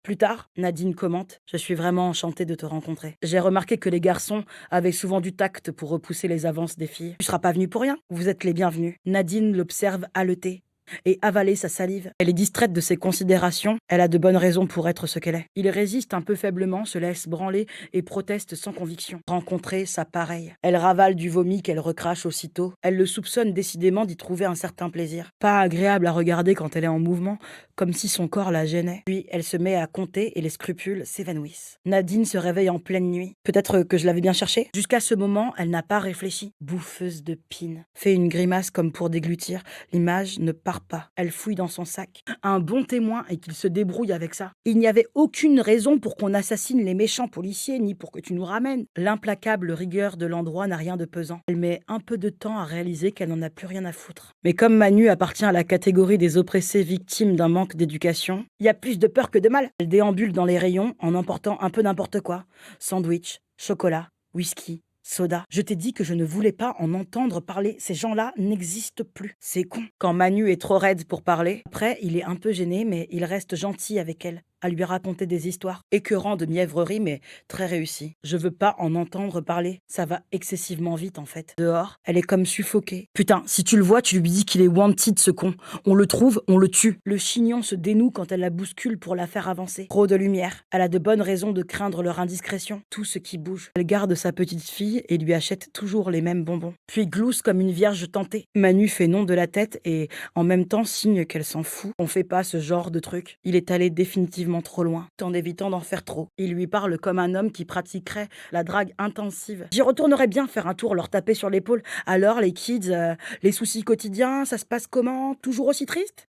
Plus tard, Nadine commente: Je suis vraiment enchantée de te rencontrer. J'ai remarqué que les garçons avaient souvent du tact pour repousser les avances des filles. Tu seras pas venu pour rien. Vous êtes les bienvenus. Nadine l'observe haleter et avaler sa salive. Elle est distraite de ses considérations, elle a de bonnes raisons pour être ce qu'elle est. Il résiste un peu faiblement, se laisse branler et proteste sans conviction. Rencontrer sa pareille. Elle ravale du vomi qu'elle recrache aussitôt. Elle le soupçonne décidément d'y trouver un certain plaisir. Pas agréable à regarder quand elle est en mouvement, comme si son corps la gênait. Puis elle se met à compter et les scrupules s'évanouissent. Nadine se réveille en pleine nuit. Peut-être que je l'avais bien cherché. Jusqu'à ce moment, elle n'a pas réfléchi. Bouffeuse de pine. Fait une grimace comme pour déglutir. L'image ne part pas. Elle fouille dans son sac. Un bon témoin et qu'il se débrouille avec ça. Il n'y avait aucune raison pour qu'on assassine les méchants policiers, ni pour que tu nous ramènes. L'implacable rigueur de l'endroit n'a rien de pesant. Elle met un peu de temps à réaliser qu'elle n'en a plus rien à foutre. Mais comme Manu appartient à la catégorie des oppressés victimes d'un manque d'éducation, il y a plus de peur que de mal. Elle déambule dans les rayons en emportant un peu n'importe quoi. Sandwich, chocolat, whisky, soda. Je t'ai dit que je ne voulais pas en entendre parler. Ces gens-là n'existent plus. C'est con. Quand Manu est trop raide pour parler, après, il est un peu gêné, mais il reste gentil avec elle, à lui raconter des histoires. Écœurant de mièvrerie, mais très réussi. Je veux pas en entendre parler. Ça va excessivement vite, en fait. Dehors, elle est comme suffoquée. Putain, si tu le vois, tu lui dis qu'il est wanted, ce con. On le trouve, on le tue. Le chignon se dénoue quand elle la bouscule pour la faire avancer. Trop de lumière. Elle a de bonnes raisons de craindre leur indiscrétion. Tout ce qui bouge. Elle garde sa petite fille et lui achète toujours les mêmes bonbons. Puis glousse comme une vierge tentée. Manu fait non de la tête et en même temps signe qu'elle s'en fout. On fait pas ce genre de truc. Il est allé définitivement trop loin, en évitant d'en faire trop. Il lui parle comme un homme qui pratiquerait la drague intensive. J'y retournerais bien faire un tour, leur taper sur l'épaule. Alors les kids, les soucis quotidiens, ça se passe comment? Toujours aussi triste?